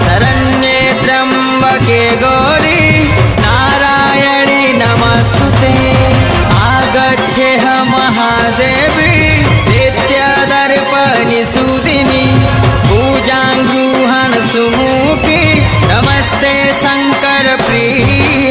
शरण्ये त्र्यंबके गौरी नारायणी नमस्तुते। आगच्छेह महादेवी नित्यदर्पणि सुदिनी पूजां गृहण सुमुखी नमस्ते शंकर प्रिय।